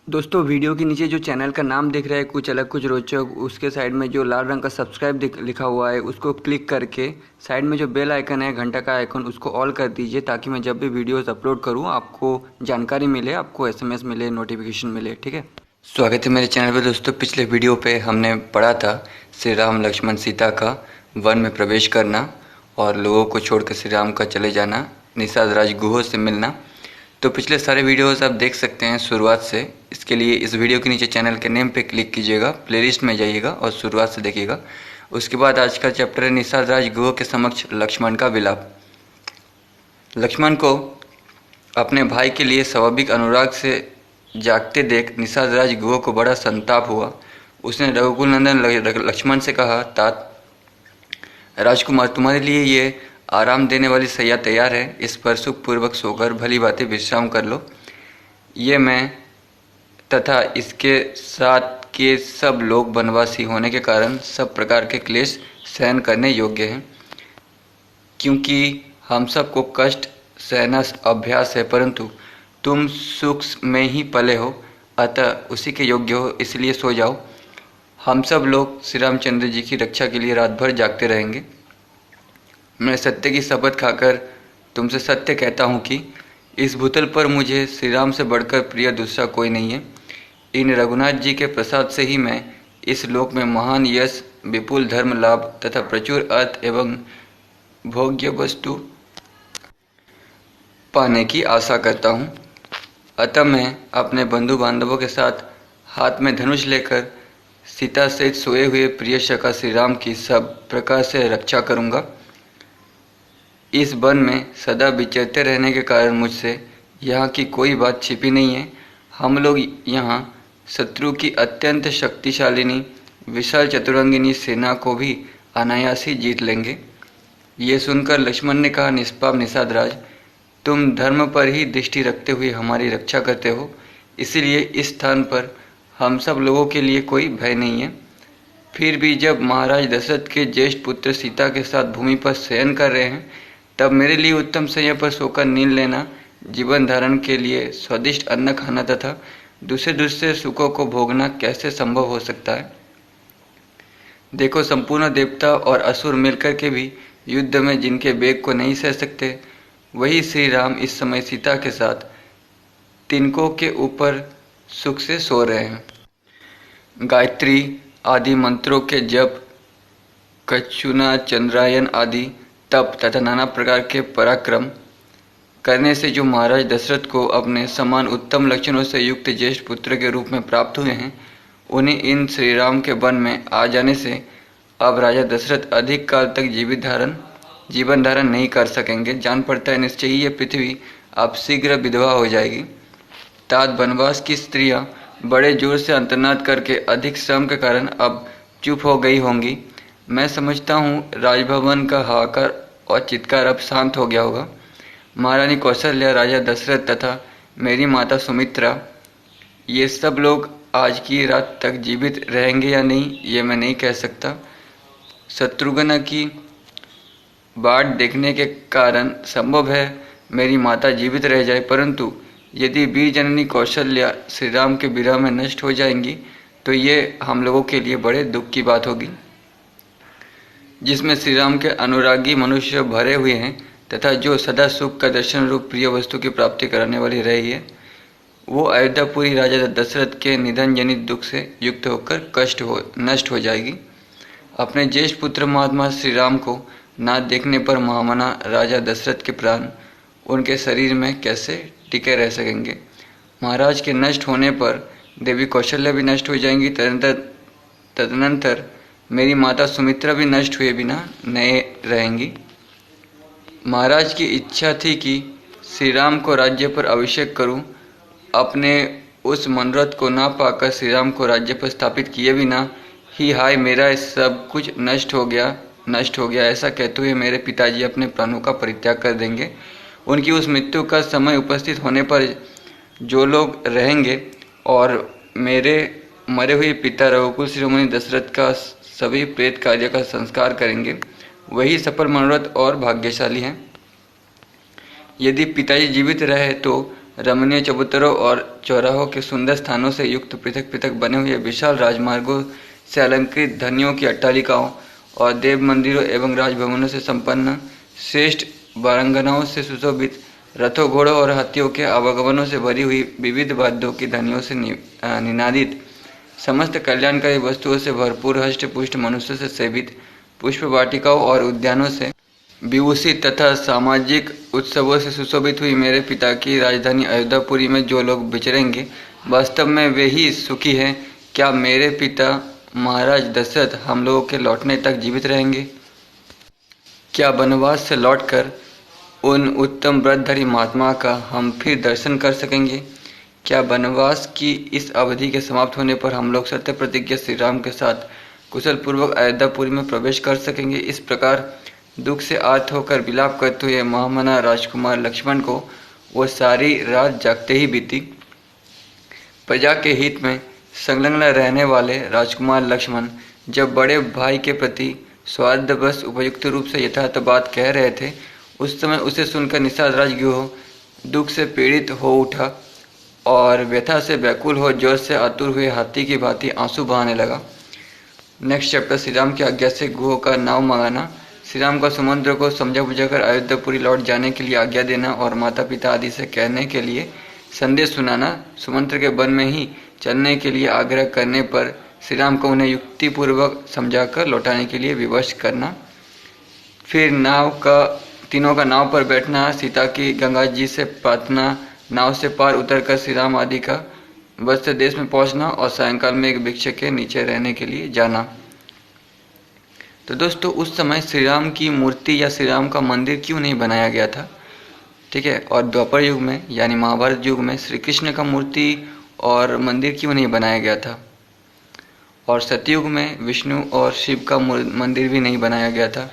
दोस्तों वीडियो के नीचे जो चैनल का नाम दिख रहा है कुछ अलग कुछ रोचक, उसके साइड में जो लाल रंग का सब्सक्राइब लिखा हुआ है उसको क्लिक करके साइड में जो बेल आइकन है, घंटा का आइकन, उसको ऑल कर दीजिए ताकि मैं जब भी वीडियोस अपलोड करूं आपको जानकारी मिले, आपको एसएमएस मिले, नोटिफिकेशन मिले। ठीक है। स्वागत है मेरे चैनल पर दोस्तों। पिछले वीडियो पे हमने पढ़ा था श्री राम लक्ष्मण सीता का वन में प्रवेश करना और लोगों को छोड़कर श्री राम का चले जाना, निषाद राज गुहो से मिलना। तो पिछले सारे वीडियोस आप देख सकते हैं शुरुआत से। इसके लिए इस वीडियो के नीचे चैनल के नेम पे क्लिक कीजिएगा, प्लेलिस्ट में जाइएगा और शुरुआत से देखिएगा। उसके बाद आज का चैप्टर है निषाद राज गुहो के समक्ष लक्ष्मण का विलाप। लक्ष्मण को अपने भाई के लिए स्वाभाविक अनुराग से जागते देख निषाद राज गुहो को बड़ा संताप हुआ। उसने रघुकुल नंदन लक्ष्मण से कहा, तात राजकुमार, तुम्हारे लिए ये आराम देने वाली सैया तैयार है, इस पर सुखपूर्वक सोकर भली बातें विश्राम कर लो। ये मैं तथा इसके साथ के सब लोग वनवासी होने के कारण सब प्रकार के क्लेश सहन करने योग्य हैं, क्योंकि हम सबको कष्ट सहना अभ्यास है, परंतु तुम सुख में ही पले हो, अतः उसी के योग्य हो, इसलिए सो जाओ। हम सब लोग श्री रामचंद्र जी की रक्षा के लिए रात भर जागते रहेंगे। मैं सत्य की शपथ खाकर तुमसे सत्य कहता हूँ कि इस भूतल पर मुझे श्री राम से बढ़कर प्रिय दूसरा कोई नहीं है। इन रघुनाथ जी के प्रसाद से ही मैं इस लोक में महान यश, विपुल धर्म लाभ तथा प्रचुर अर्थ एवं भोग्य वस्तु पाने की आशा करता हूँ। अतः मैं अपने बंधु बांधवों के साथ हाथ में धनुष लेकर सीता सहित सोए हुए प्रिय सखा श्री राम की सब प्रकार से रक्षा करूँगा। इस वन में सदा विचरते रहने के कारण मुझसे यहाँ की कोई बात छिपी नहीं है। हम लोग यहाँ शत्रु की अत्यंत शक्तिशालिनी विशाल चतुरंगिनी सेना को भी अनायास ही जीत लेंगे। ये सुनकर लक्ष्मण ने कहा, निष्पाप निषाद राज, तुम धर्म पर ही दृष्टि रखते हुए हमारी रक्षा करते हो, इसीलिए इस स्थान पर हम सब लोगों के लिए कोई भय नहीं है। फिर भी जब महाराज दशरथ के ज्येष्ठ पुत्र सीता के साथ भूमि पर शयन कर रहे हैं, तब मेरे लिए उत्तम शैया पर सोकर नींद लेना, जीवन धारण के लिए स्वादिष्ट अन्न खाना तथा दूसरे दूसरे सुखों को भोगना कैसे संभव हो सकता है। देखो, संपूर्ण देवता और असुर मिलकर के भी युद्ध में जिनके वेग को नहीं सह सकते, वही श्री राम इस समय सीता के साथ तिनकों के ऊपर सुख से सो रहे हैं। गायत्री आदि मंत्रों के जप, कच्छुना, चंद्रायन आदि तप तथा नाना प्रकार के पराक्रम करने से जो महाराज दशरथ को अपने समान उत्तम लक्षणों से युक्त ज्येष्ठ पुत्र के रूप में प्राप्त हुए हैं, उन्हें इन श्री राम के वन में आ जाने से अब राजा दशरथ अधिक काल तक जीवन धारण नहीं कर सकेंगे। जान पड़ता है निश्चय ही यह पृथ्वी अब शीघ्र विधवा हो जाएगी। तात वनवास की स्त्रियां बड़े जोर से अंतर्नाद करके अधिक श्रम के कारण अब चुप हो गई होंगी। मैं समझता हूँ राजभवन का हाहाकार और चित्कार अब शांत हो गया होगा। महारानी कौशल्या, राजा दशरथ तथा मेरी माता सुमित्रा, ये सब लोग आज की रात तक जीवित रहेंगे या नहीं, ये मैं नहीं कह सकता। शत्रुघ्न की बाट देखने के कारण संभव है मेरी माता जीवित रह जाए, परंतु यदि वीर जननी कौशल्या श्री राम के विरह में नष्ट हो जाएंगी तो ये हम लोगों के लिए बड़े दुख की बात होगी, जिसमें श्री राम के अनुरागी मनुष्य भरे हुए हैं तथा जो सदा सुख का दर्शन रूप प्रिय वस्तु की प्राप्ति कराने वाली रही है, वो अयोध्यापुरी राजा दशरथ के निधन जनित दुख से युक्त होकर नष्ट हो जाएगी। अपने ज्येष्ठ पुत्र महात्मा श्री राम को ना देखने पर महामना राजा दशरथ के प्राण उनके शरीर में कैसे टिके रह सकेंगे। महाराज के नष्ट होने पर देवी कौशल्या भी नष्ट हो जाएंगी। तदनंतर मेरी माता सुमित्रा भी नष्ट हुए बिना नए रहेंगी। महाराज की इच्छा थी कि श्री राम को राज्य पर अभिषेक करूं। अपने उस मनोरथ को ना पाकर श्री राम को राज्य पर स्थापित किए बिना ही हाय मेरा सब कुछ नष्ट हो गया ऐसा कहते हुए मेरे पिताजी अपने प्राणों का परित्याग कर देंगे। उनकी उस मृत्यु का समय उपस्थित होने पर जो लोग रहेंगे और मेरे मरे हुए पिता रघुकुल शिरोमणि दशरथ का सभी प्रेत कार्य का संस्कार करेंगे, वही सफल मनोरथ और भाग्यशाली हैं। यदि पिताजी जीवित रहे तो रमणीय चबूतरों और चौराहों के सुंदर स्थानों से युक्त पृथक पृथक बने हुए विशाल राजमार्गों से अलंकृत धनियों की अट्टालिकाओं और देव मंदिरों एवं राजभवनों से संपन्न श्रेष्ठ बारंगनाओं से सुशोभित रथों घोड़ों और हाथियों के आवागमनों से भरी हुई विविध वाद्यों की ध्वनियों से निनादित समस्त कल्याणकारी वस्तुओं से भरपूर हष्ट पुष्ट मनुष्य से सेवित पुष्प वाटिकाओं और उद्यानों से विभूषित तथा सामाजिक उत्सवों से सुशोभित हुई मेरे पिता की राजधानी अयोध्यापुरी में जो लोग विचरेंगे वास्तव में वे ही सुखी हैं। क्या मेरे पिता महाराज दशरथ हम लोगों के लौटने तक जीवित रहेंगे? क्या वनवास से लौटकर उन उत्तम व्रतधारी महात्मा का हम फिर दर्शन कर सकेंगे? क्या वनवास की इस अवधि के समाप्त होने पर हम लोग सत्य प्रतिज्ञा श्री राम के साथ कुशल पूर्वक अयोध्यापुरी में प्रवेश कर सकेंगे? इस प्रकार दुख से आर्त होकर विलाप करते हुए महामना राजकुमार लक्ष्मण को वो सारी रात जागते ही बीती। प्रजा के हित में संलग्न रहने वाले राजकुमार लक्ष्मण जब बड़े भाई के प्रति स्वार्थवश उपयुक्त रूप से यथार्थ बात कह रहे थे, उस समय उसे सुनकर निषाद राजगृह दुख से पीड़ित हो उठा और व्यथा से व्याकुल हो जोर से आतुर हुए हाथी की भांति आंसू बहाने लगा। नेक्स्ट चैप्टर, श्री राम की आज्ञा से गुहो का नाव मंगाना। श्री राम का सुमंत्र को समझा बुझाकर अयोध्यापुरी लौट जाने के लिए आज्ञा देना और माता पिता आदि से कहने के लिए संदेश सुनाना। सुमंत्र के वन में ही चलने के लिए आग्रह करने पर श्री राम को उन्हें युक्तिपूर्वक समझाकर लौटाने के लिए विवश करना। फिर तीनों का नाव पर बैठना, सीता की गंगा जी से प्रार्थना, नाव से पार उतरकर श्री राम आदि का वत्स देश में पहुंचना और सायंकाल में एक वृक्ष के नीचे रहने के लिए जाना। तो दोस्तों, उस समय श्री राम की मूर्ति या श्री राम का मंदिर क्यों नहीं बनाया गया था? ठीक है। और द्वापर युग में यानी महाभारत युग में श्री कृष्ण का मूर्ति और मंदिर क्यों नहीं बनाया गया था? और सतयुग में विष्णु और शिव का मंदिर भी नहीं बनाया गया था।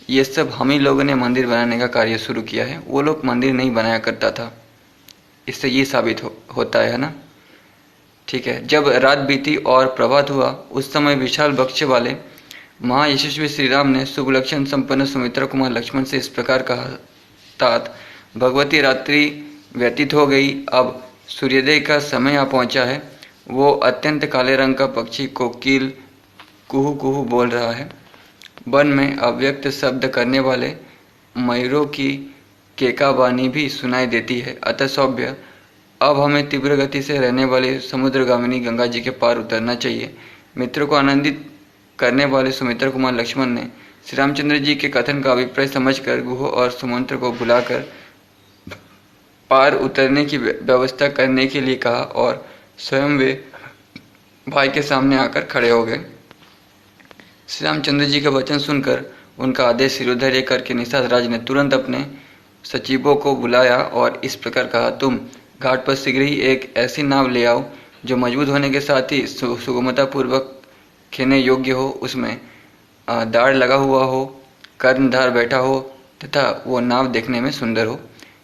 ये सब हम ही लोगों ने मंदिर बनाने का कार्य शुरू किया है, वो लोग मंदिर नहीं बनाया करता था। इससे ये साबित होता है ना। ठीक है। जब रात बीती और प्रभात हुआ, उस समय विशाल वक्ष वाले महायशस्वी श्री राम ने शुभ लक्षण संपन्न सुमित्रा कुमार लक्ष्मण से इस प्रकार कहा, तात भगवती रात्रि व्यतीत हो गई, अब सूर्योदय का समय आ पहुंचा है। वो अत्यंत काले रंग का पक्षी कोकिल कुहू कुहू बोल रहा है। वन में अव्यक्त शब्द करने वाले मयूरों की केकावानी भी सुनाई देती है। अतः सौभ्य, अब हमें तीव्र गति से रहने वाली समुद्रगामिनी गंगा जी के पार उतरना चाहिए। मित्रों को आनंदित करने वाले सुमित्रा कुमार लक्ष्मण ने श्री रामचंद्र जी के कथन का अभिप्राय समझकर गुहो और सुमंत्र को बुलाकर पार उतरने की व्यवस्था करने के लिए कहा और स्वयं वे भाई के सामने आकर खड़े हो गए। श्री रामचंद्र जी का वचन सुनकर उनका आदेश सिरोधर्य करके निषाद राज ने तुरंत अपने सचिवों को बुलाया और इस प्रकार कहा, तुम घाट पर शीघ्र ही एक ऐसी नाव ले आओ जो मजबूत होने के साथ ही सुगमतापूर्वक खेने योग्य हो, उसमें दाढ़ लगा हुआ हो, कर्णधार बैठा हो तथा वो नाव देखने में सुंदर हो।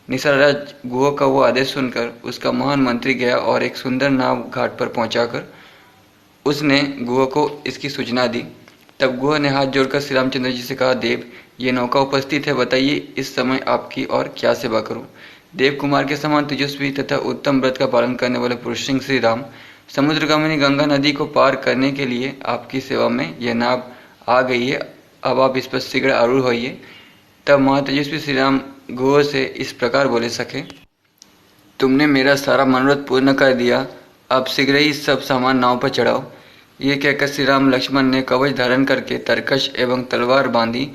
निषाद राज गुहो का वो आदेश सुनकर उसका महान मंत्री गया और एक सुंदर नाव घाट पर पहुंचाकर उसने गुहो को इसकी सूचना दी। तब गुहो ने हाथ जोड़कर श्री रामचंद्र जी से कहा, देव, ये नौका उपस्थित है, बताइए इस समय आपकी और क्या सेवा करूं? देव कुमार के समान तेजस्वी तथा उत्तम व्रत का पालन करने वाले पुरुष सिंह श्री राम समुद्रगामिनी गंगा नदी को पार करने के लिए आपकी सेवा में यह नाव आ गई है, अब आप इस पर शीघ्र आरूढ़ होइए। तब महातेजस्वी श्री राम गुहो से इस प्रकार बोले, सके, तुमने मेरा सारा मनोरथ पूर्ण कर दिया, अब शीघ्र ही सब सामान नाव पर चढ़ाओ। ये कहकर श्री राम लक्ष्मण ने कवच धारण करके तरकश एवं तलवार बांधी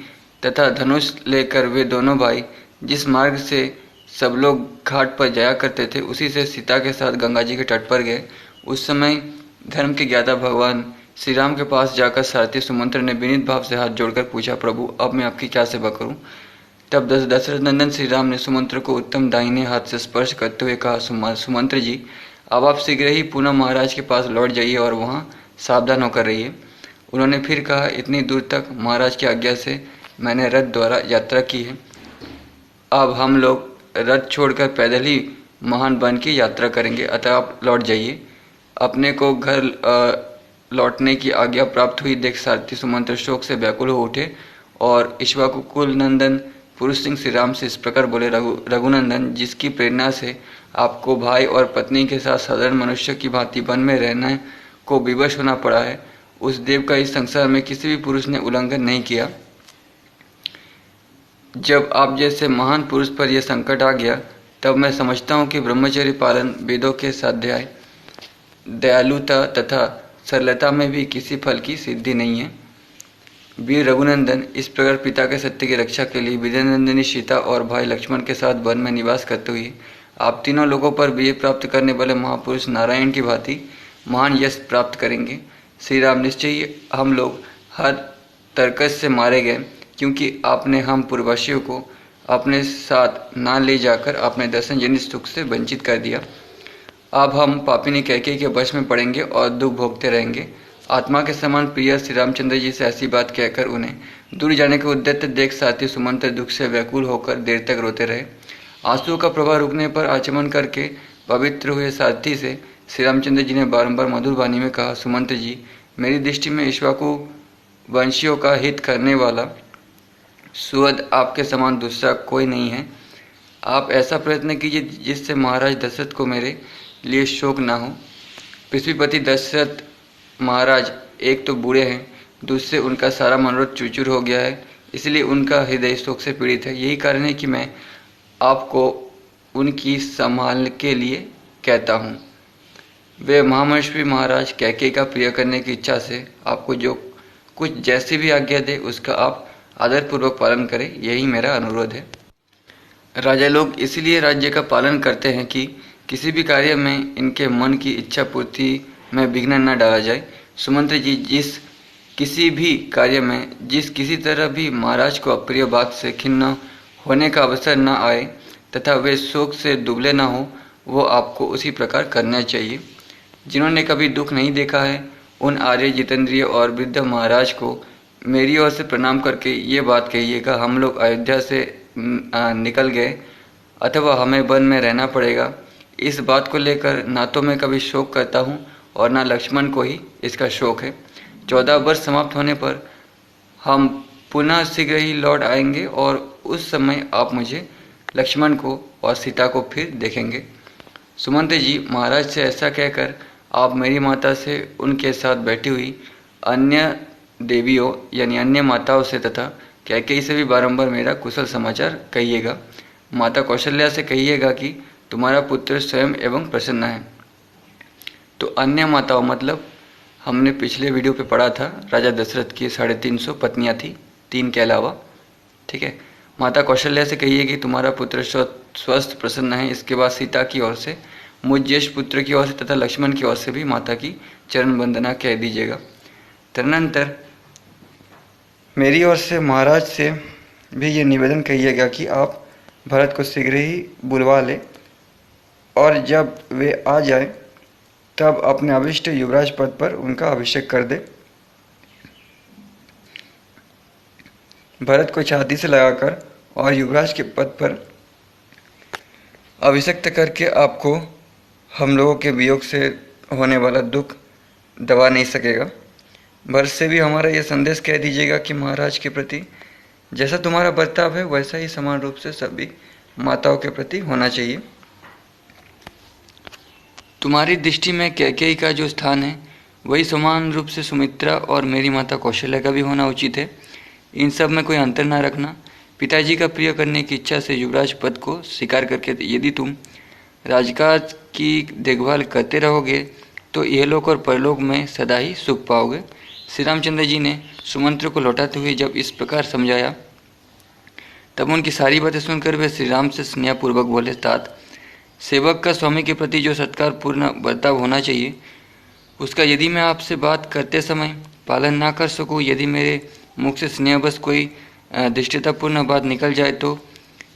तथा धनुष लेकर वे दोनों भाई जिस मार्ग से सब लोग घाट पर जाया करते थे उसी से सीता के साथ गंगा जी के तट पर गए। उस समय धर्म के ज्ञाता भगवान श्री राम के पास जाकर सारथी सुमंत्र ने विनीत भाव से हाथ जोड़कर पूछा, प्रभु, अब मैं आपकी क्या सेवा करूं? तब दशरथ नंदन श्री राम ने सुमंत्र को उत्तम दाहिने हाथ से स्पर्श करते हुए कहा, सुमंत्र जी, अब आप शीघ्र ही पुनः महाराज के पास लौट जाइए और वहाँ सावधान होकर रहिए। उन्होंने फिर कहा, इतनी दूर तक महाराज की आज्ञा से मैंने रथ द्वारा यात्रा की है, अब हम लोग रथ छोड़कर पैदल ही महान वन की यात्रा करेंगे, अतः आप लौट जाइए। अपने को घर लौटने की आज्ञा प्राप्त हुई देख सारथी सुमंत्र शोक से व्याकुल हो उठे और इक्ष्वाकुकुल नंदन पुरुष सिंह श्री राम से इस प्रकार बोले, रघुनंदन, जिसकी प्रेरणा से आपको भाई और पत्नी के साथ साधारण मनुष्य की भांति वन में रहने को विवश होना पड़ा है, उस देव का इस संसार में किसी भी पुरुष ने उल्लंघन नहीं किया। जब आप जैसे महान पुरुष पर यह संकट आ गया, तब मैं समझता हूँ कि ब्रह्मचर्य पालन वेदों के स्वाध्याय, दयालुता तथा सरलता में भी किसी फल की सिद्धि नहीं है। वीर रघुनंदन, इस प्रकार पिता के सत्य की रक्षा के लिए विजयनंदिनी सीता और भाई लक्ष्मण के साथ वन में निवास करते हुए आप तीनों लोगों पर विजय प्राप्त करने वाले महापुरुष नारायण की भांति महान यश प्राप्त करेंगे। श्री राम, निश्चय ही हम लोग हर तरकस से मारे गए, क्योंकि आपने हम पूर्ववासियों को अपने साथ ना ले जाकर अपने दर्शन जनित सुख से वंचित कर दिया। अब हम पापिनी कैकेयी के वश में पड़ेंगे और दुख भोगते रहेंगे। आत्मा के समान प्रिय श्री रामचंद्र जी से ऐसी बात कहकर उन्हें दूर जाने के उद्यत देख साथी सुमंत्र दुख से व्याकुल होकर देर तक रोते रहे। आंसुओं का प्रवाह रुकने पर आचमन करके पवित्र हुए साथी से श्री रामचंद्र जी ने बारंबार मधुर वाणी में कहा, सुमंत्र जी, मेरी दृष्टि में इक्ष्वाकु वंशियों का हित करने वाला सुहृद आपके समान दूसरा कोई नहीं है। आप ऐसा प्रयत्न कीजिए जिससे महाराज दशरथ को मेरे लिए शोक ना हो। पृथ्वीपति दशरथ महाराज एक तो बूढ़े हैं, दूसरे उनका सारा मनोरथ चूर हो गया है, इसलिए उनका हृदय शोक से पीड़ित है। यही कारण है कि मैं आपको उनकी संभाल के लिए कहता हूँ। वे महामनुष्य महाराज कैकेयी का प्रिय करने की इच्छा से आपको जो कुछ जैसी भी आज्ञा दे उसका आप आदरपूर्वक पालन करें, यही मेरा अनुरोध है। राजा लोग इसलिए राज्य का पालन करते हैं कि किसी भी कार्य में इनके मन की इच्छा पूर्ति में विघ्न न डाला जाए। सुमंत्र जी, जिस किसी भी कार्य में जिस किसी तरह भी महाराज को अप्रिय बात से खिन्न होने का अवसर न आए तथा वे शोक से दुबले न हो, वो आपको उसी प्रकार करना चाहिए। जिन्होंने कभी दुख नहीं देखा है, उन आर्य जितेंद्रिय और वृद्ध महाराज को मेरी ओर से प्रणाम करके ये बात कहिएगा, हम लोग अयोध्या से निकल गए अथवा हमें वन में रहना पड़ेगा। इस बात को लेकर ना तो मैं कभी शोक करता हूँ और ना लक्ष्मण को ही इसका शोक है। 14 वर्ष समाप्त होने पर हम पुनः शीघ्र ही लौट आएंगे और उस समय आप मुझे, लक्ष्मण को और सीता को फिर देखेंगे। सुमंत्र जी, महाराज से ऐसा कहकर आप मेरी माता से, उनके साथ बैठी हुई अन्य देवियों यानी अन्य माताओं से तथा कैकेयी से भी बारंबार मेरा कुशल समाचार कहिएगा। माता कौशल्या से कहिएगा कि तुम्हारा पुत्र स्वयं एवं प्रसन्न है। तो अन्य माताओं मतलब हमने पिछले वीडियो पे पढ़ा था, राजा दशरथ की 350 पत्नियां थी, 3 के अलावा, ठीक है। माता कौशल्या से कहिए कि तुम्हारा पुत्र स्वस्थ प्रसन्न है। इसके बाद सीता की ओर से, मुझ ज्येष्ठ पुत्र की ओर से तथा लक्ष्मण की ओर से भी माता की चरण वंदना कह दीजिएगा। तदनंतर मेरी ओर से महाराज से भी ये निवेदन कहिएगा कि आप भरत को शीघ्र ही बुलवा ले और जब वे आ जाए तब अपने अभिष्ट युवराज पद पर उनका अभिषेक कर दे। भरत को छाती से लगाकर और युवराज के पद पर अभिषिक्त करके आपको हम लोगों के वियोग से होने वाला दुख दबा नहीं सकेगा। भरत से भी हमारा यह संदेश कह दीजिएगा कि महाराज के प्रति जैसा तुम्हारा बर्ताव है वैसा ही समान रूप से सभी माताओं के प्रति होना चाहिए। तुम्हारी दृष्टि में कैकेयी का जो स्थान है वही समान रूप से सुमित्रा और मेरी माता कौशल्या का भी होना उचित है। इन सब में कोई अंतर ना रखना। पिताजी का प्रिय करने की इच्छा से युवराज पद को स्वीकार करके यदि तुम राजकाज की देखभाल करते रहोगे तो इहलोक और परलोक में सदा ही सुख पाओगे। श्री रामचंद्र जी ने सुमंत्र को लौटाते हुए जब इस प्रकार समझाया तब उनकी सारी बातें सुनकर वे श्री राम से स्नेहपूर्वक बोले, तात, सेवक का स्वामी के प्रति जो सत्कार पूर्ण बर्ताव होना चाहिए उसका यदि मैं आपसे बात करते समय पालन ना कर सकूं, यदि मेरे मुख से स्नेहवश कोई दृष्टतापूर्ण बात निकल जाए तो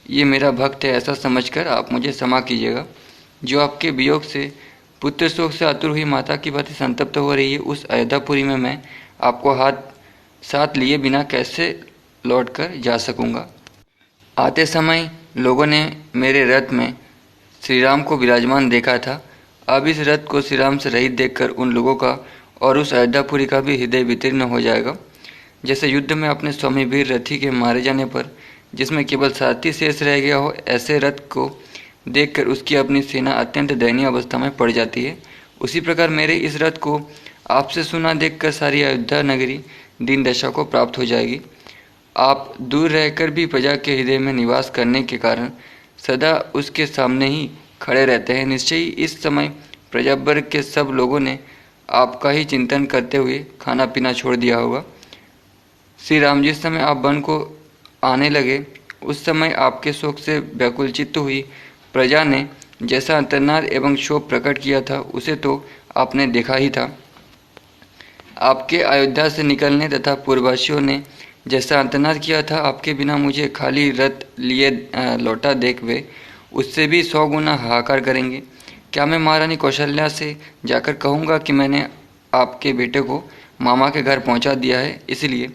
ये मेरा भक्त है ऐसा समझकर आप मुझे क्षमा कीजिएगा। जो आपके वियोग से पुत्र शोक से आतुर हुई माता की बातें संतप्त हो रही है, उस अयोध्यापुरी में मैं आपको साथ लिए बिना कैसे लौटकर जा सकूंगा। आते समय लोगों ने मेरे रथ में श्री राम को विराजमान देखा था। अब इस रथ को श्री राम से रहित देखकर उन लोगों का और उस अयोध्यापुरी का भी हृदय वितीर्ण हो जाएगा। जैसे युद्ध में अपने स्वामी वीर रथी के मारे जाने पर जिसमें केवल सारथी शेष रह गया हो, ऐसे रथ को देखकर उसकी अपनी सेना अत्यंत दयनीय अवस्था में पड़ जाती है। उसी प्रकार मेरे इस रथ को आपसे सुना देखकर सारी अयोध्या नगरी दीन दशा को प्राप्त हो जाएगी। आप दूर रहकर भी प्रजा के हृदय में निवास करने के कारण सदा उसके सामने ही खड़े रहते हैं। निश्चय ही इस समय प्रजावर्ग के सब लोगों ने आपका ही चिंतन करते हुए खाना पीना छोड़ दिया होगा। श्री राम, जिस समय आप वन को आने लगे उस समय आपके शोक से व्याकुल चित्त हुई प्रजा ने जैसा अंतर्नाद एवं शोक प्रकट किया था उसे तो आपने देखा ही था। आपके अयोध्या से निकलने तथा पूर्ववासियों ने जैसा अंतर्नाद किया था, आपके बिना मुझे खाली रथ लिए लौटा देख वे उससे भी 100 गुना हाहाकार करेंगे। क्या मैं महारानी कौशल्या से जाकर कहूँगा कि मैंने आपके बेटे को मामा के घर पहुँचा दिया है, इसलिए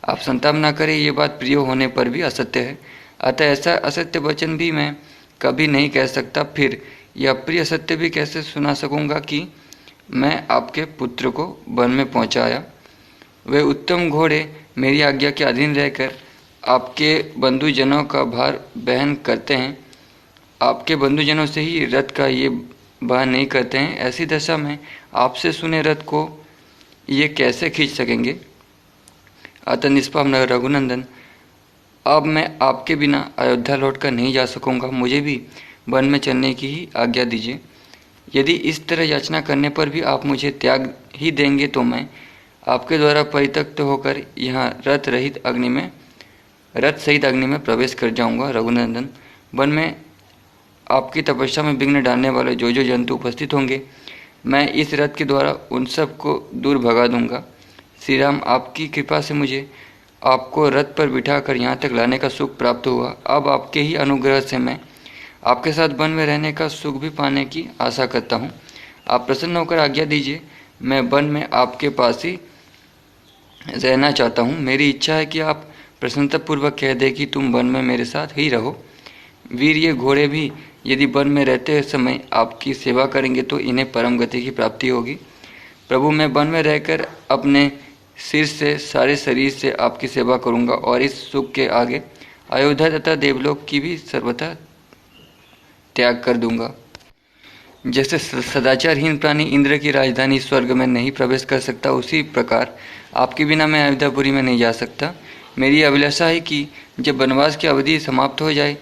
आप संताप न करें। ये बात प्रिय होने पर भी असत्य है, अतः ऐसा असत्य वचन भी मैं कभी नहीं कह सकता। फिर यह अप्रिय सत्य भी कैसे सुना सकूँगा कि मैं आपके पुत्र को वन में पहुँचाया। वे उत्तम घोड़े मेरी आज्ञा के अधीन रहकर आपके बंधुजनों का भार वहन करते हैं, आपके बंधुजनों से ही रथ का ये वहन नहीं करते हैं। ऐसी दशा में आपसे सुने रथ को ये कैसे खींच सकेंगे। अतः निष्पाप रघुनंदन, अब मैं आपके बिना अयोध्या लौटकर नहीं जा सकूंगा, मुझे भी वन में चलने की ही आज्ञा दीजिए। यदि इस तरह याचना करने पर भी आप मुझे त्याग ही देंगे तो मैं आपके द्वारा परित्यक्त होकर यहाँ रथ सहित अग्नि में प्रवेश कर जाऊंगा। रघुनंदन, वन में आपकी तपस्या में विघ्न डालने वाले जो जो जंतु उपस्थित होंगे, मैं इस रथ के द्वारा उन सब को दूर भगा दूंगा। श्री राम, आपकी कृपा से मुझे आपको रथ पर बिठाकर यहाँ तक लाने का सुख प्राप्त हुआ। अब आपके ही अनुग्रह से मैं आपके साथ वन में रहने का सुख भी पाने की आशा करता हूँ। आप प्रसन्न होकर आज्ञा दीजिए, मैं वन में आपके पास ही रहना चाहता हूँ। मेरी इच्छा है कि आप प्रसन्नतापूर्वक कह दें कि तुम वन में मेरे साथ ही रहो। वीर, ये घोड़े भी यदि वन में रहते समय आपकी सेवा करेंगे तो इन्हें परम गति की प्राप्ति होगी। प्रभु, मैं वन में रहकर अपने सिर से सारे शरीर से आपकी सेवा करूंगा और इस सुख के आगे अयोध्या तथा देवलोक की भी सर्वथा त्याग कर दूंगा। जैसे सदाचारहीन प्राणी इंद्र की राजधानी स्वर्ग में नहीं प्रवेश कर सकता, उसी प्रकार आपके बिना मैं अयोध्यापुरी में नहीं जा सकता। मेरी अभिलाषा है कि जब वनवास की अवधि समाप्त हो जाए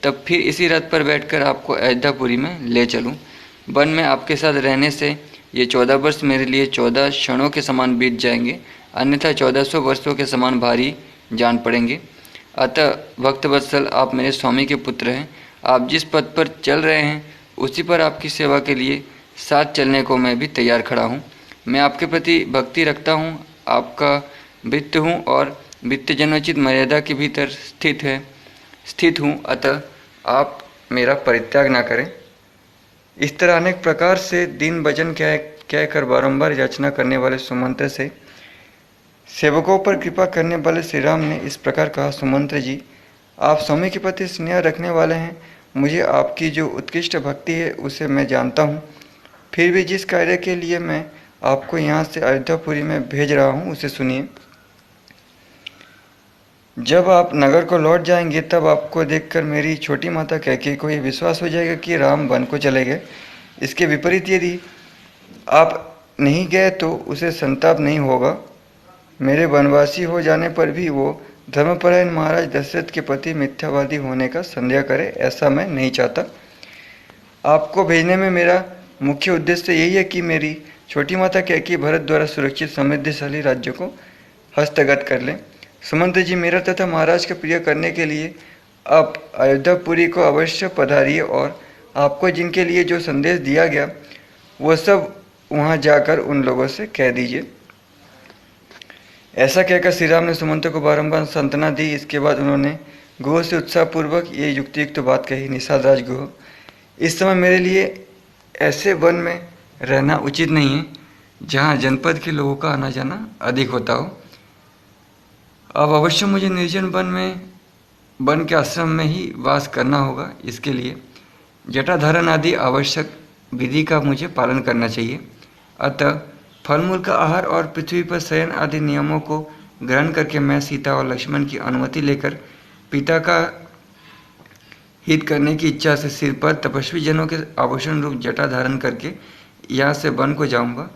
तब फिर इसी रथ पर बैठकर आपको अयोध्यापुरी में ले चलूं। वन में आपके साथ रहने से ये 14 वर्ष मेरे लिए 14 क्षणों के समान बीत जाएंगे, अन्यथा 1400 वर्षों के समान भारी जान पड़ेंगे। अतः भक्तवत्सल, आप मेरे स्वामी के पुत्र हैं। आप जिस पथ पर चल रहे हैं उसी पर आपकी सेवा के लिए साथ चलने को मैं भी तैयार खड़ा हूँ। मैं आपके प्रति भक्ति रखता हूँ, आपका वित्त हूँ और वित्तजनोचित मर्यादा के भीतर स्थित हूँ, अतः आप मेरा परित्याग ना करें। इस तरह अनेक प्रकार से दीन वचन कहकर बारंबार याचना करने वाले सुमंत्र से सेवकों पर कृपा करने वाले श्री राम ने इस प्रकार कहा, सुमंत्र जी, आप स्वामी के प्रति स्नेह रखने वाले हैं। मुझे आपकी जो उत्कृष्ट भक्ति है उसे मैं जानता हूँ। फिर भी जिस कार्य के लिए मैं आपको यहाँ से अयोध्यापुरी में भेज रहा हूँ उसे सुनिए। जब आप नगर को लौट जाएंगे तब आपको देखकर मेरी छोटी माता कैकेयी को यह विश्वास हो जाएगा कि राम वन को चले गए। इसके विपरीत यदि आप नहीं गए तो उसे संताप नहीं होगा। मेरे वनवासी हो जाने पर भी वो धर्मपरायण महाराज दशरथ के प्रति मिथ्यावादी होने का संदेह करे, ऐसा मैं नहीं चाहता। आपको भेजने में मेरा मुख्य उद्देश्य यही है कि मेरी छोटी माता कैकेयी भरत द्वारा सुरक्षित समृद्धिशाली राज्य को हस्तगत कर लें। सुमंत्र जी, मेरा तथा महाराज का प्रिय करने के लिए आप अयोध्यापुरी को अवश्य पधारिए और आपको जिनके लिए जो संदेश दिया गया वो सब वहाँ जाकर उन लोगों से कह दीजिए। ऐसा कहकर श्री राम ने सुमंत्र को बारंबार सांत्वना दी। इसके बाद उन्होंने गुह से उत्साहपूर्वक ये युक्तियुक्त बात कही, निषाद राज गुह, इस समय मेरे लिए ऐसे वन में रहना उचित नहीं है जहाँ जनपद के लोगों का आना जाना अधिक होता हो। अब अवश्य मुझे निर्जन वन के आश्रम में ही वास करना होगा। इसके लिए जटाधारण आदि आवश्यक विधि का मुझे पालन करना चाहिए। अतः फलमूल का आहार और पृथ्वी पर शयन आदि नियमों को ग्रहण करके मैं सीता और लक्ष्मण की अनुमति लेकर पिता का हित करने की इच्छा से सिर पर तपस्वी जनों के आभूषण रूप जटा धारण करके यहाँ से वन को जाऊंगा।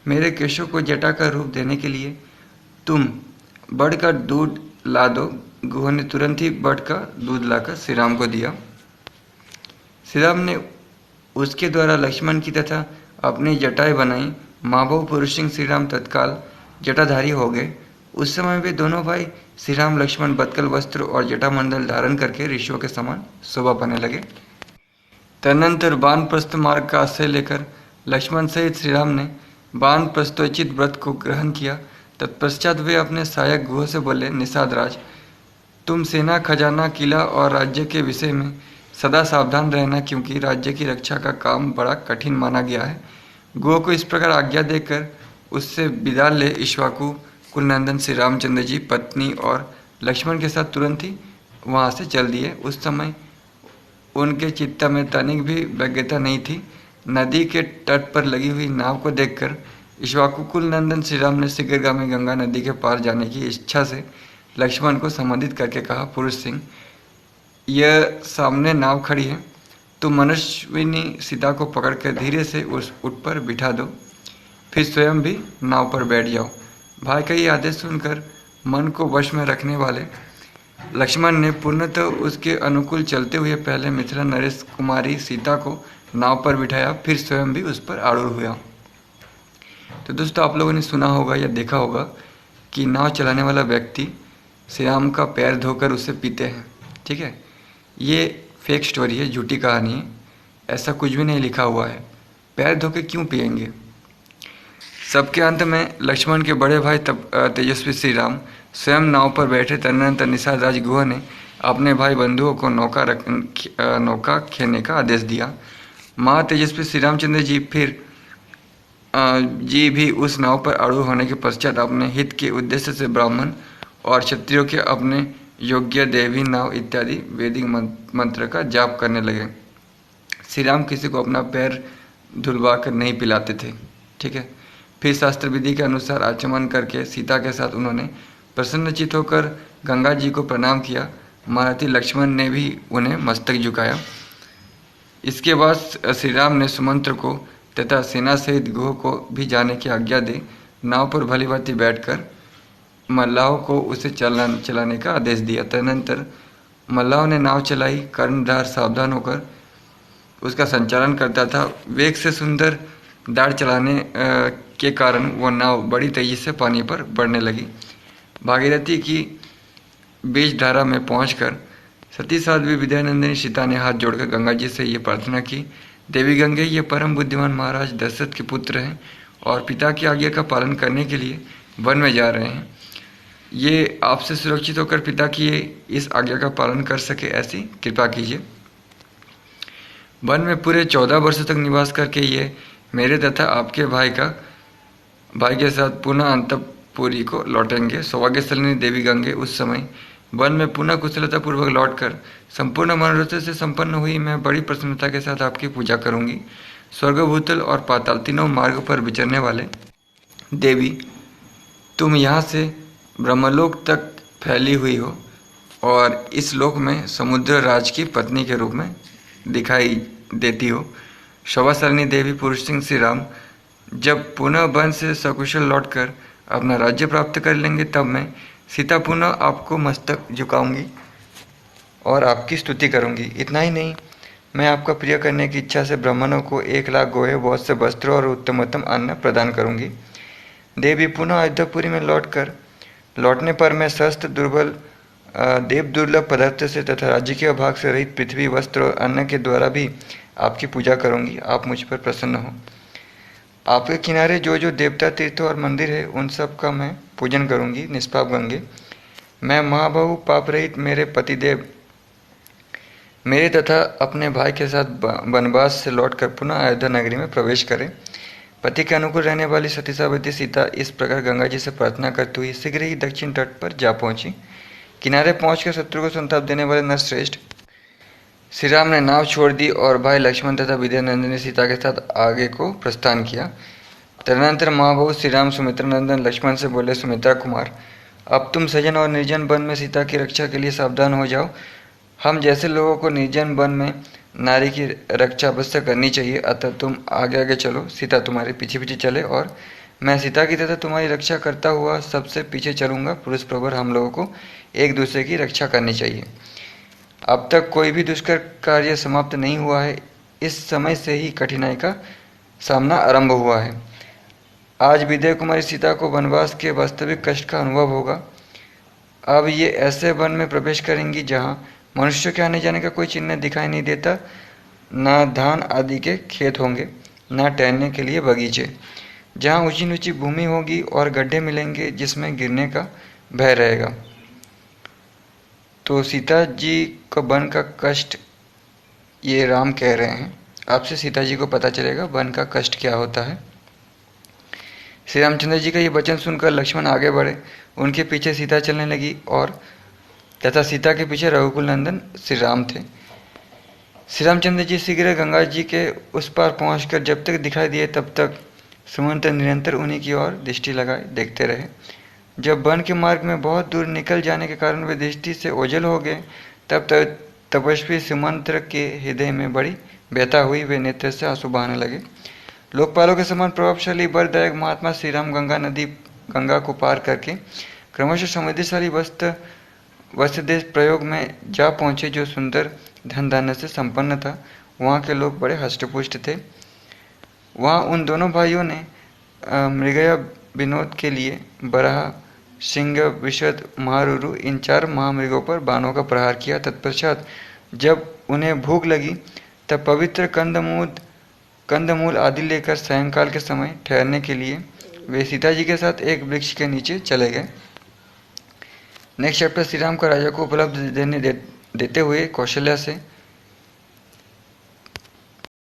मेरे केशों को जटा का रूप देने के लिए तुम बड़ का दूध ला दो। गुह ने तुरंत ही बड़ का दूध लाकर श्री राम को दिया। श्री राम ने उसके द्वारा लक्ष्मण की तथा अपनी जटाएं बनाई। महाभाव पुरुष सिंह श्री राम तत्काल जटाधारी हो गए। उस समय वे दोनों भाई श्री राम लक्ष्मण बदकल वस्त्र और जटामंडल धारण करके ऋषियों के समान शोभा पाने लगे। तदनंतर वानप्रस्थ मार्ग का आश्रय लेकर लक्ष्मण सहित श्री राम ने वानप्रस्थोचित व्रत को ग्रहण किया। तत्पश्चात वे अपने सहायक गुह से बोले, निषाद राज, तुम सेना, खजाना, किला और राज्य के विषय में सदा सावधान रहना, क्योंकि राज्य की रक्षा का काम बड़ा कठिन माना गया है। गुह को इस प्रकार आज्ञा देकर उससे विदा ले इक्ष्वाकु कुलनंदन श्री रामचंद्र जी पत्नी और लक्ष्मण के साथ तुरंत ही वहाँ से चल दिए। उस समय उनके चित्त में तनिक भी व्यग्रता नहीं थी। नदी के तट पर लगी हुई नाव को देखकर इक्ष्वाकु कुलनंदन श्री राम ने शीघ्रगामी गंगा नदी के पार जाने की इच्छा से लक्ष्मण को संबोधित करके कहा, पुरुष सिंह, यह सामने नाव खड़ी है, तुम मनस्विनी सीता को पकड़कर धीरे से उस ऊँट पर बिठा दो, फिर स्वयं भी नाव पर बैठ जाओ। भाई का ये आदेश सुनकर मन को वश में रखने वाले लक्ष्मण ने पूर्णतः उसके अनुकूल चलते हुए पहले मिथिला नरेश कुमारी सीता को नाव पर बिठाया, फिर स्वयं भी उस पर आरूढ़ हुआ। तो दोस्तों, आप लोगों ने सुना होगा या देखा होगा कि नाव चलाने वाला व्यक्ति श्री राम का पैर धोकर उसे पीते हैं। ठीक है, ये फेक स्टोरी है, झूठी कहानी है, ऐसा कुछ भी नहीं लिखा हुआ है। पैर धो के क्यों पिएंगे? सबके अंत में लक्ष्मण के बड़े भाई तेजस्वी श्री राम स्वयं नाव पर बैठे। तदनंतर निषाद राज गुह ने अपने भाई बंधुओं को नौका खेने का आदेश दिया। माँ तेजस्वी श्री रामचंद्र जी भी उस नाव पर आरूढ़ होने के पश्चात अपने हित के उद्देश्य से ब्राह्मण और क्षत्रियों के अपने योग्य देवी नाव इत्यादि वैदिक मंत्र का जाप करने लगे। श्री राम किसी को अपना पैर धुलवा कर नहीं पिलाते थे। ठीक है, फिर शास्त्र विधि के अनुसार आचमन करके सीता के साथ उन्होंने प्रसन्नचित होकर गंगा जी को प्रणाम किया। महारथी लक्ष्मण ने भी उन्हें मस्तक झुकाया। इसके बाद श्री राम ने सुमंत्र को तथा सेना सहित गुह को भी जाने की आज्ञा दे नाव पर भली भांति बैठकर मल्लाहों को उसे चलाने का आदेश दिया। तदनंतर मल्लाहों ने नाव चलाई। कर्णधार सावधान होकर उसका संचालन करता था। वेग से सुंदर दाढ़ चलाने के कारण वह नाव बड़ी तेजी से पानी पर बढ़ने लगी। भागीरथी की बीज धारा में पहुंचकर सती साध्वी विद्यानंदिनी सीता ने हाथ जोड़कर गंगा जी से ये प्रार्थना की, देवी गंगे, ये परम बुद्धिमान महाराज दशरथ के पुत्र हैं और पिता की आज्ञा का पालन करने के लिए वन में जा रहे हैं। ये आपसे सुरक्षित होकर पिता की इस आज्ञा का पालन कर सके, ऐसी कृपा कीजिए। वन में पूरे 14 वर्षों तक निवास करके ये मेरे तथा आपके भाई के साथ पुनः अंतपुरी को लौटेंगे। सौभाग्यशालिनी देवी गंगे, उस समय वन में पुनः कुशलता पूर्वक लौटकर संपूर्ण मनोरथ से संपन्न हुई मैं बड़ी प्रसन्नता के साथ आपकी पूजा करूंगी। स्वर्ग, भूतल और पाताल तीनों मार्ग पर विचरने वाले देवी, तुम यहाँ से ब्रह्मलोक तक फैली हुई हो और इस लोक में समुद्र राज की पत्नी के रूप में दिखाई देती हो। शोभाशालिनी देवी पुरुष सिंह श्री राम जब पुनः वन से सकुशल लौटकर अपना राज्य प्राप्त कर लेंगे, तब मैं सीता पुनः आपको मस्तक झुकाऊंगी और आपकी स्तुति करूंगी। इतना ही नहीं, मैं आपका प्रिय करने की इच्छा से ब्राह्मणों को 1 लाख गोहे, बहुत से वस्त्र और उत्तमोत्तम अन्न प्रदान करूंगी। देवी पुनः अयोध्यापुरी में लौटने पर मैं शस्त्र, देव दुर्लभ पदार्थ से तथा राज्य के अभाग से रहित पृथ्वी, वस्त्र और अन्न के द्वारा भी आपकी पूजा करूंगी। आप मुझ पर प्रसन्न हो। आपके किनारे जो जो देवता, तीर्थ और मंदिर है, उन सब का मैं पूजन करूंगी। निष्पाप गंगे, मैं महाबाहु पाप रहित मेरे पतिदेव मेरे तथा अपने भाई के साथ वनवास से लौटकर पुनः अयोध्या नगरी में प्रवेश करें। पति के अनुकूल रहने वाली सती सावित्री सीता इस प्रकार गंगा जी से प्रार्थना करती हुई शीघ्र ही दक्षिण तट पर जा पहुंची। किनारे पहुंचकर शत्रु को संताप देने वाले नरश्रेष्ठ श्री राम ने नाव छोड़ दी और भाई लक्ष्मण तथा विद्यानंदिनी सीता के साथ आगे को प्रस्थान किया। तदनंतर महाबाहु श्री राम सुमित्रा नंदन लक्ष्मण से बोले, सुमित्रा कुमार, अब तुम सजन और निर्जन वन में सीता की रक्षा के लिए सावधान हो जाओ। हम जैसे लोगों को निर्जन वन में नारी की रक्षा अवश्य करनी चाहिए, अतः तुम आगे आगे चलो, सीता तुम्हारे पीछे पीछे चले और मैं सीता की तरह तुम्हारी रक्षा करता हुआ सबसे पीछे चलूंगा। पुरुष प्रवर हम लोगों को एक दूसरे की रक्षा करनी चाहिए। अब तक कोई भी दुष्कर कार्य समाप्त नहीं हुआ है, इस समय से ही कठिनाई का सामना आरंभ हुआ है। आज विजय कुमारी सीता को वनवास के वास्तविक कष्ट का अनुभव होगा। अब ये ऐसे वन में प्रवेश करेंगी जहाँ मनुष्य के आने जाने का कोई चिन्ह दिखाई नहीं देता, ना धान आदि के खेत होंगे, ना टहलने के लिए बगीचे, जहाँ ऊंची नीची भूमि होगी और गड्ढे मिलेंगे जिसमें गिरने का भय रहेगा। तो सीता जी को वन का कष्ट ये राम कह रहे हैं। आपसे सीता जी को पता चलेगा वन का कष्ट क्या होता है। श्री रामचंद्र जी का ये वचन सुनकर लक्ष्मण आगे बढ़े, उनके पीछे सीता चलने लगी और तथा सीता के पीछे रघुकुल नंदन श्री राम थे। श्री रामचंद्र जी शीघ्र गंगा जी के उस पार पहुंचकर जब तक दिखाई दिए तब तक सुमंत निरंतर उन्हीं की ओर दृष्टि लगाए देखते रहे। जब वन के मार्ग में बहुत दूर निकल जाने के कारण वे दृष्टि से ओझल हो गए, तब तक तपस्वी सुमंत्र के हृदय में बड़ी व्यथा हुई, वे नेत्र से आंसू बहाने लगे। लोकपालों के समान प्रभावशाली वरदायक महात्मा श्री राम गंगा को पार करके क्रमशः समृद्धिशाली वस्त्र देश प्रयोग में जा पहुँचे, जो सुंदर धन धान्य से संपन्न था। वहाँ के लोग बड़े हष्टपुष्ट थे। वहाँ उन दोनों भाइयों ने मृगया विनोद के लिए बराह, सिंह, विशद, महारुरु इन 4 महामृगों पर बाणों का प्रहार किया। तत्पश्चात जब उन्हें भूख लगी तब पवित्र कंदमूल आदि लेकर सायंकाल के समय ठहरने के लिए वे सीता जी के साथ एक वृक्ष के नीचे चले गए। नेक्स्ट चैप्टर श्री राम का राजा को उपलब्ध देते हुए कौशल्या से